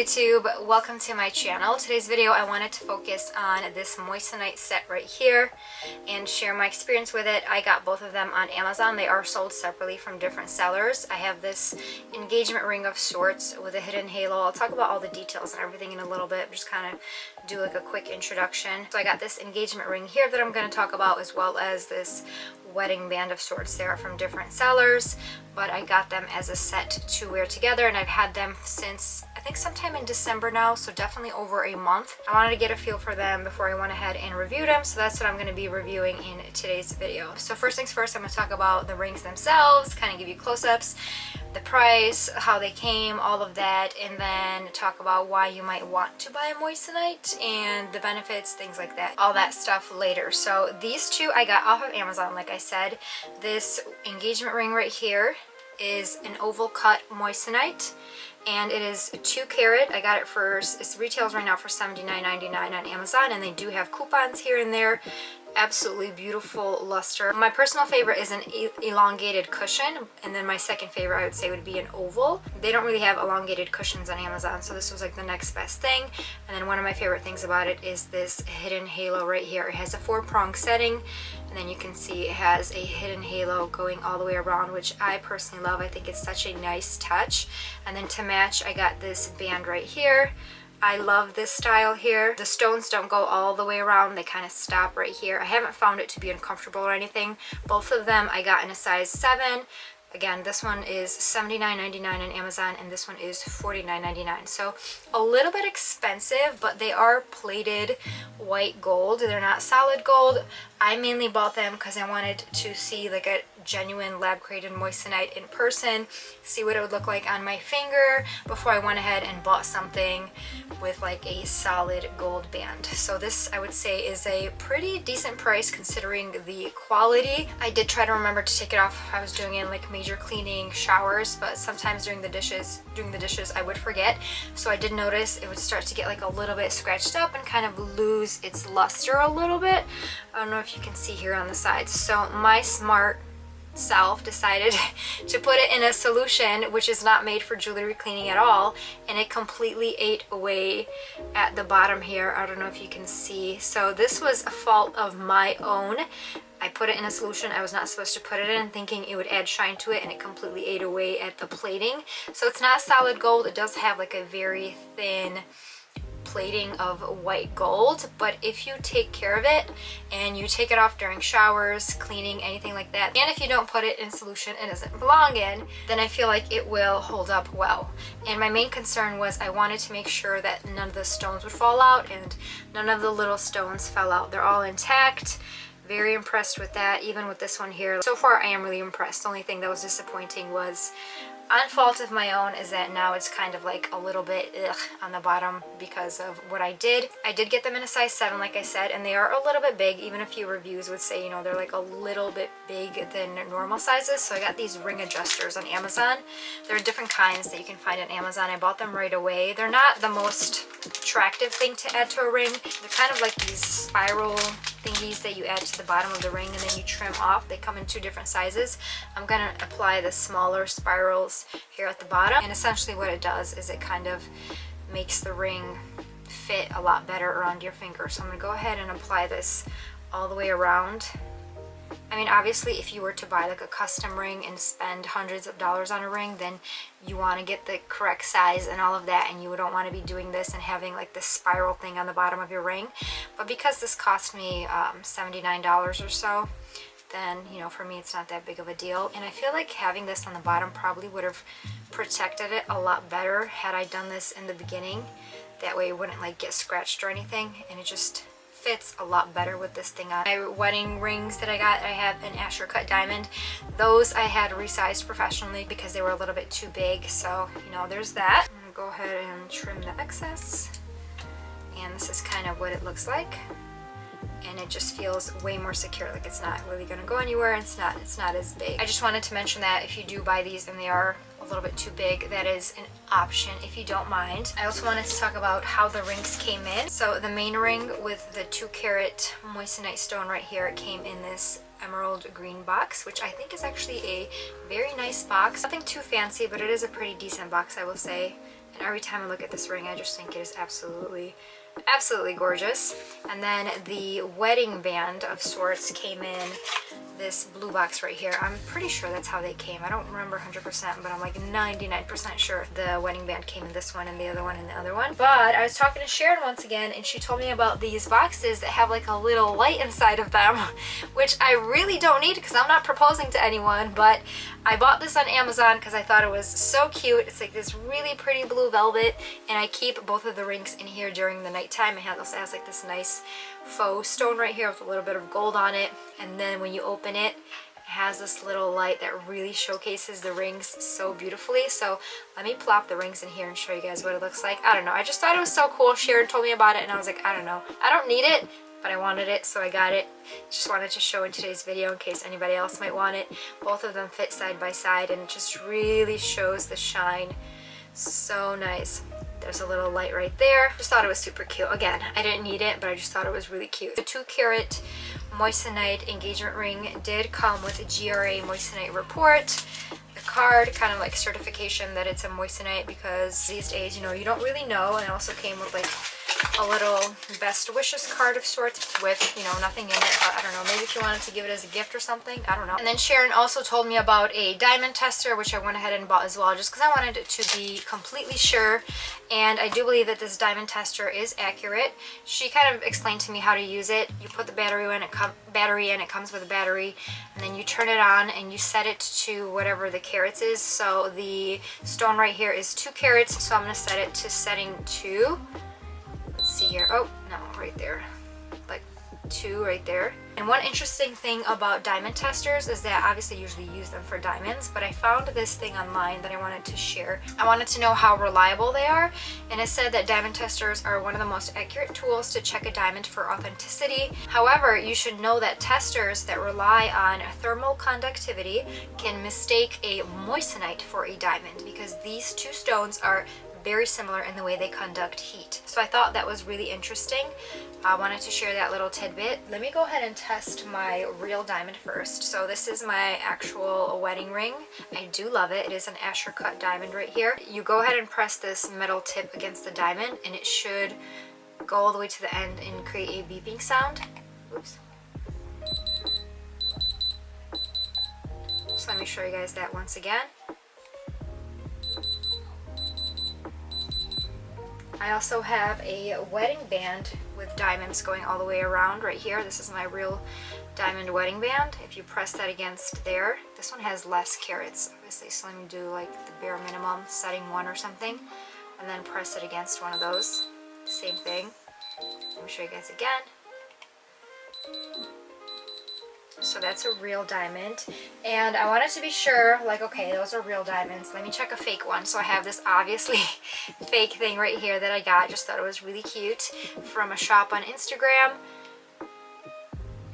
YouTube, welcome to my channel. Today's video I wanted to focus on this moissanite set right here and share my experience with it. I got both of them on Amazon. They are sold separately from different sellers. I have this engagement ring of sorts with a hidden halo. I'll talk about all the details and everything in a little bit, just kind of do like a quick introduction. So I got this engagement ring here that I'm going to talk about, as well as this wedding band of sorts. They are from different sellers, but I got them as a set to wear together, and I've had them since I think sometime in December now, so definitely over a month. I wanted to get a feel for them before I went ahead and reviewed them, so that's what I'm going to be reviewing in today's video. So first things first, I'm going to talk about the rings themselves, kind of give you close-ups, the price, how they came, all of that, and then talk about why you might want to buy a moissanite and the benefits, things like that, all that stuff later. So these two I got off of Amazon, like I said. This engagement ring right here is an oval cut moissanite, and it is 2 carat. I got it for, it retails right now for $79.99 on Amazon, and they do have coupons here and there. Absolutely beautiful luster. My personal favorite is an elongated cushion, and then my second favorite I would say would be an oval. They don't really have elongated cushions on Amazon, so this was like the next best thing. And then one of my favorite things about it is this hidden halo right here. It has a 4-prong setting, and then you can see it has a hidden halo going all the way around, which I personally love. I think it's such a nice touch. And then to match, I got this band right here. I love this style here. The stones don't go all the way around, they kind of stop right here. I haven't found it to be uncomfortable or anything. Both of them I got in a size 7. Again, this one is $79.99 on Amazon, and this one is $49.99. So a little bit expensive, but they are plated white gold. They're not solid gold. I mainly bought them because I wanted to see like a genuine lab-created moissanite in person, see what it would look like on my finger before I went ahead and bought something with like a solid gold band. So this, I would say, is a pretty decent price considering the quality. I did try to remember to take it off if I was doing it in like major cleaning showers, but sometimes doing the dishes I would forget. So I did notice it would start to get like a little bit scratched up and kind of lose its luster a little bit. I don't know if you can see here on the sides. So my smart self decided to put it in a solution which is not made for jewelry cleaning at all, and it completely ate away at the bottom here. I don't know if you can see. So this was a fault of my own. I put it in a solution I was not supposed to put it in, thinking it would add shine to it, and it completely ate away at the plating. So it's not solid gold. It does have like a very thin plating of white gold, but if you take care of it and you take it off during showers, cleaning, anything like that, and if you don't put it in solution it doesn't belong in, then I feel like it will hold up well. And my main concern was I wanted to make sure that none of the stones would fall out, and none of the little stones fell out. They're all intact. Very impressed with that, even with this one here. So far I am really impressed. The only thing that was disappointing was, on fault of my own, is that now it's kind of like a little bit on the bottom because of what I did. I did get them in a size 7, like I said, and they are a little bit big. Even a few reviews would say, you know, they're like a little bit big than normal sizes. So I got these ring adjusters on Amazon. There are different kinds that you can find on Amazon. I bought them right away. They're not the most attractive thing to add to a ring. They're kind of like these spiral thingies that you add to the bottom of the ring and then you trim off. They come in 2 different sizes. I'm gonna apply the smaller spirals here at the bottom, and essentially what it does is it kind of makes the ring fit a lot better around your finger. So I'm gonna go ahead and apply this all the way around. I mean, obviously if you were to buy like a custom ring and spend hundreds of dollars on a ring, then you want to get the correct size and all of that, and you don't want to be doing this and having like this spiral thing on the bottom of your ring. But because this cost me $79 or so, then, you know, for me it's not that big of a deal. And I feel like having this on the bottom probably would have protected it a lot better had I done this in the beginning. That way it wouldn't like get scratched or anything, and it just fits a lot better with this thing on. My wedding rings that I got, I have an Asher cut diamond. Those I had resized professionally because they were a little bit too big. So, you know, there's that. I'm gonna go ahead and trim the excess. And this is kind of what it looks like. And it just feels way more secure, like it's not really gonna go anywhere. It's not as big. I just wanted to mention that if you do buy these and they are a little bit too big, that is an option if you don't mind. I also wanted to talk about how the rings came in. So the main ring with the 2 carat moissanite stone right here, it came in this emerald green box, which I think is actually a very nice box. Nothing too fancy, but it is a pretty decent box, I will say. And every time I look at this ring, I just think it is absolutely gorgeous. And then the wedding band of sorts came in this blue box right here. I'm pretty sure that's how they came. I don't remember 100%, but I'm like 99% sure the wedding band came in this one and the other one and the other one. But I was talking to Sharon once again, and she told me about these boxes that have like a little light inside of them, which I really don't need because I'm not proposing to anyone, but I bought this on Amazon because I thought it was so cute. It's like this really pretty blue velvet, and I keep both of the rings in here during the nighttime. It also has like this nice faux stone right here with a little bit of gold on it, and then when you open it, it has this little light that really showcases the rings so beautifully. So let me plop the rings in here and show you guys what it looks like. I don't know, I just thought it was so cool. Sharon told me about it and I was like, I don't know, I don't need it, but I wanted it, so I got it. Just wanted to show in today's video in case anybody else might want it. Both of them fit side by side and it just really shows the shine. So nice. There's a little light right there. Just thought it was super cute. Again, I didn't need it, but I just thought it was really cute. The 2-carat moissanite engagement ring did come with a GRA moissanite report. The card, kind of like certification that it's a moissanite, because these days, you know, you don't really know. And it also came with like a little best wishes card of sorts with, you know, nothing in it, but I don't know, maybe if you wanted to give it as a gift or something, I don't know. And then Sharon also told me about a diamond tester, which I went ahead and bought as well, just because I wanted it to be completely sure. And I do believe that this diamond tester is accurate. She kind of explained to me how to use it. You put the battery in, it comes with a battery, and then you turn it on and you set it to whatever the carats is. So the stone right here is 2 carats, so I'm going to set it to setting 2. Let's see here. Oh, no, right there. Like 2 right there. And one interesting thing about diamond testers is that obviously I usually use them for diamonds, but I found this thing online that I wanted to share. I wanted to know how reliable they are, and it said that diamond testers are one of the most accurate tools to check a diamond for authenticity. However, you should know that testers that rely on thermal conductivity can mistake a moissanite for a diamond, because these two stones are very similar in the way they conduct heat. So I thought that was really interesting. I wanted to share that little tidbit. Let me go ahead and test my real diamond first. So this is my actual wedding ring. I do love it. It is an Asher cut diamond right here. You go ahead and press this metal tip against the diamond and it should go all the way to the end and create a beeping sound. Oops. So let me show you guys that once again. I also have a wedding band with diamonds going all the way around right here. This is my real diamond wedding band. If you press that against there, this one has less carats, obviously, so let me do like the bare minimum, setting 1 or something, and then press it against one of those. Same thing. Let me show you guys again. So that's a real diamond, and I wanted to be sure, like, okay, those are real diamonds. Let me check a fake one. So I have this obviously fake thing right here that I got. Just thought it was really cute from a shop on Instagram,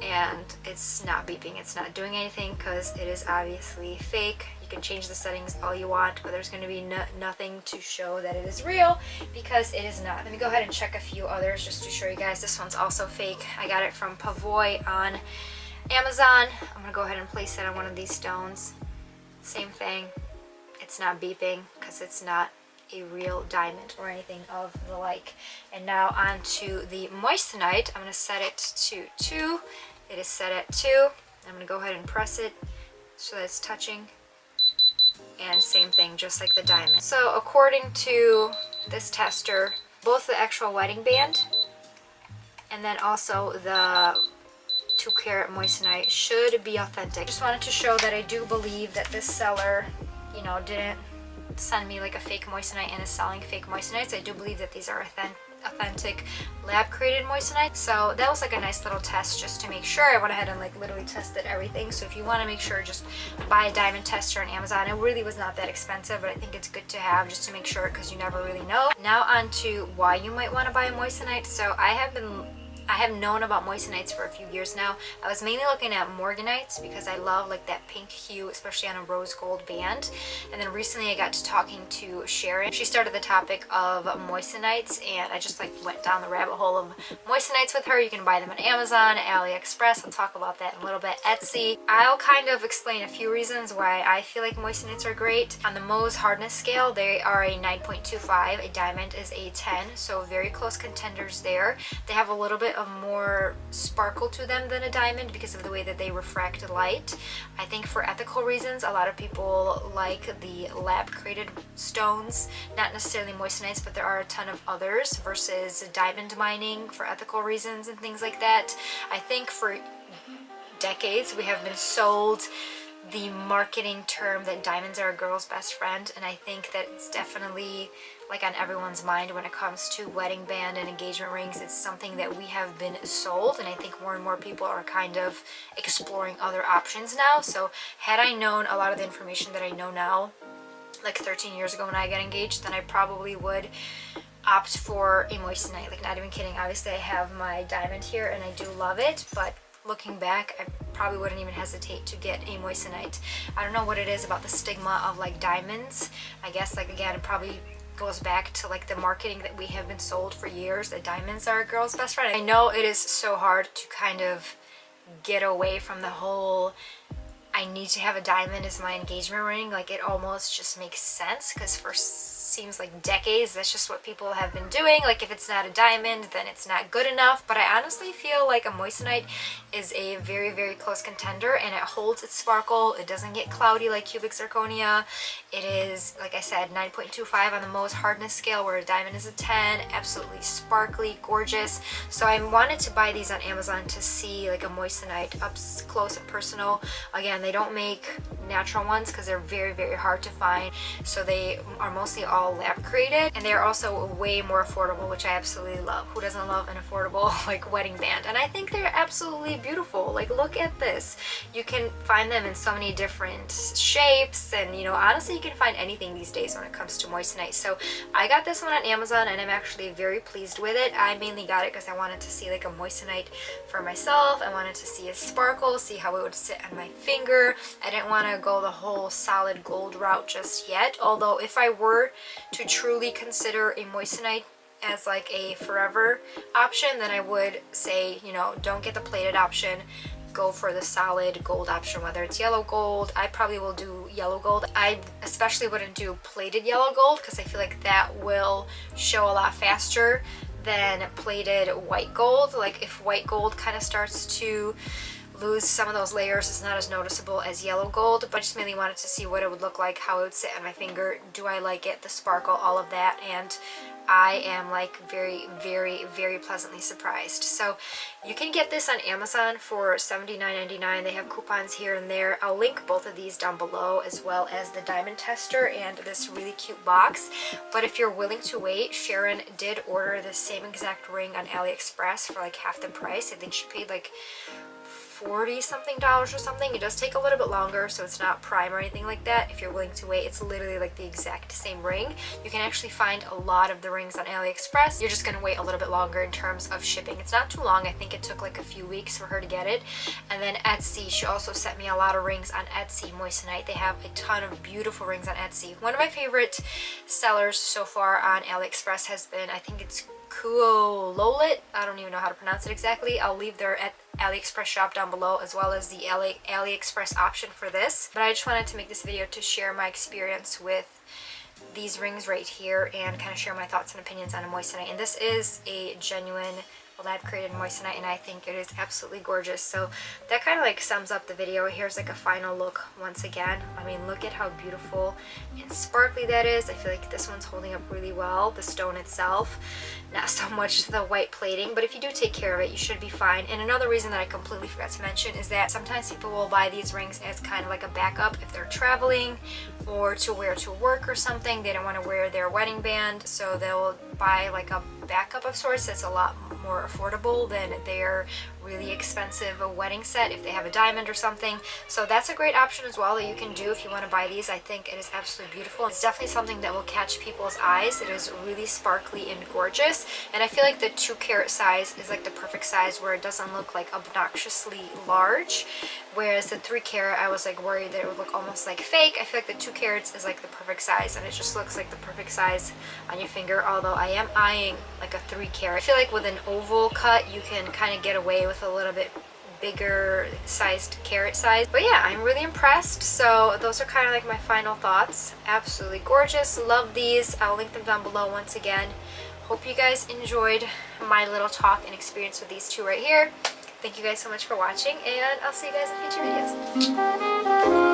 and it's not beeping. It's not doing anything because it is obviously fake. You can change the settings all you want, but there's going to be nothing to show that it is real because it is not. Let me go ahead and check a few others just to show you guys. This one's also fake. I got it from Pavoy on Amazon. I'm gonna go ahead and place it on one of these stones. Same thing. It's not beeping because it's not a real diamond or anything of the like. And now on to the moissanite. I'm gonna set it to 2. It is set at 2. I'm gonna go ahead and press it so that it's touching. And same thing, just like the diamond. So according to this tester, both the actual wedding band and then also the 2-carat moissanite should be authentic. Just wanted to show that I do believe that this seller, you know, didn't send me like a fake moissanite and is selling fake moissanites. I do believe that these are authentic lab created moissanite. So that was like a nice little test just to make sure. I went ahead and like literally tested everything. So if you want to make sure, just buy a diamond tester on Amazon. It really was not that expensive, but I think it's good to have just to make sure because you never really know. Now on to why you might want to buy a moissanite. So I have been I have known about moissanites for a few years now. I was mainly looking at morganites because I love like that pink hue, especially on a rose gold band. And then recently I got to talking to Sharon. She started the topic of moissanites, and I just like went down the rabbit hole of moissanites with her. You can buy them on Amazon, AliExpress. I'll talk about that in a little bit. Etsy. I'll kind of explain a few reasons why I feel like moissanites are great. On the Mohs hardness scale, they are a 9.25. A diamond is a 10, so very close contenders there. They have a little bit of more sparkle to them than a diamond because of the way that they refract light. I think for ethical reasons, a lot of people like the lab created stones, not necessarily moissanites, but there are a ton of others versus diamond mining for ethical reasons and things like that. I think for decades we have been sold the marketing term that diamonds are a girl's best friend, and I think that it's definitely like on everyone's mind when it comes to wedding band and engagement rings. It's something that we have been sold, and I think more and more people are kind of exploring other options now. So had I known a lot of the information that I know now like 13 years ago when I got engaged, then I probably would opt for a moissanite. Like, not even kidding. Obviously I have my diamond here and I do love it, but looking back, I probably wouldn't even hesitate to get a moissanite. I don't know what it is about the stigma of like diamonds. I guess, like, again, it probably goes back to like the marketing that we have been sold for years, that diamonds are a girl's best friend. I know it is so hard to kind of get away from the whole I need to have a diamond as my engagement ring. Like, it almost just makes sense because for seems like decades that's just what people have been doing. Like, if it's not a diamond, then it's not good enough. But I honestly feel like a moissanite is a very, very close contender, and it holds its sparkle. It doesn't get cloudy like cubic zirconia. It is, like I said, 9.25 on the Mohs hardness scale, where a diamond is a 10. Absolutely sparkly, gorgeous. So I wanted to buy these on Amazon to see like a moissanite up close and personal. Again, they don't make natural ones because they're very, very hard to find. So they are mostly all lab created, and they are also way more affordable, which I absolutely love. Who doesn't love an affordable like wedding band? And I think they're absolutely beautiful. Like, look at this. You can find them in so many different shapes, and you know, honestly, you can find anything these days when it comes to moissanite. So I got this one on Amazon and I'm actually very pleased with it. I mainly got it because I wanted to see like a moissanite for myself. I wanted to see a sparkle, see how it would sit on my finger. I didn't want to go the whole solid gold route just yet, although if I were to truly consider a moissanite as like a forever option, then I would say, you know, don't get the plated option, go for the solid gold option, whether it's yellow gold. I probably will do yellow gold. I especially wouldn't do plated yellow gold because I feel like that will show a lot faster than plated white gold. Like, if white gold kind of starts to lose some of those layers, it's not as noticeable as yellow gold. But I just mainly wanted to see what it would look like, how it would sit on my finger. Do I like it? The sparkle, all of that. And I am like very, very, very pleasantly surprised. So you can get this on Amazon for $79.99. They have coupons here and there. I'll link both of these down below, as well as the diamond tester and this really cute box. But if you're willing to wait, Sharon did order the same exact ring on AliExpress for like half the price. I think she paid like $40 something or something. It does take a little bit longer, so it's not prime or anything like that. If you're willing to wait, it's literally like the exact same ring. You can actually find a lot of the rings on AliExpress. You're just gonna wait a little bit longer in terms of shipping. It's not too long. I think it took like a few weeks for her to get it. And then Etsy, she also sent me a lot of rings on Etsy, moissanite. They have a ton of beautiful rings on Etsy. One of my favorite sellers so far on AliExpress has been, I think it's Kuololit. I don't even know how to pronounce it exactly. I'll leave their AliExpress shop down below, as well as the AliExpress option for this. But I just wanted to make this video to share my experience with these rings right here and kind of share my thoughts and opinions on a moissanite. And this is a genuine lab created moissanite, and I think it is absolutely gorgeous. So that kind of like sums up the video. Here's like a final look once again. I mean, look at how beautiful and sparkly that is. I feel like this one's holding up really well, the stone itself, not so much the white plating, but if you do take care of it, you should be fine. And another reason that I completely forgot to mention is that sometimes people will buy these rings as kind of like a backup if they're traveling or to wear to work or something. They don't want to wear their wedding band, so they'll buy like a backup of sorts that's a lot more affordable than their really expensive wedding set if they have a diamond or something. So that's a great option as well that you can do if you want to buy these. I think it is absolutely beautiful. It's definitely something that will catch people's eyes. It is really sparkly and gorgeous, and I feel like the 2 carat size is like the perfect size where it doesn't look like obnoxiously large, whereas the 3 carat I was like worried that it would look almost like fake. I feel like the 2 carats is like the perfect size, and it just looks like the perfect size on your finger, although I am eyeing like a 3 carat. I feel like with an oval cut you can kind of get away with a little bit bigger sized carat size. But yeah, I'm really impressed. So those are kind of like my final thoughts. Absolutely gorgeous. Love these. I'll link them down below once again. Hope you guys enjoyed my little talk and experience with these 2 right here. Thank you guys so much for watching, and I'll see you guys in future videos.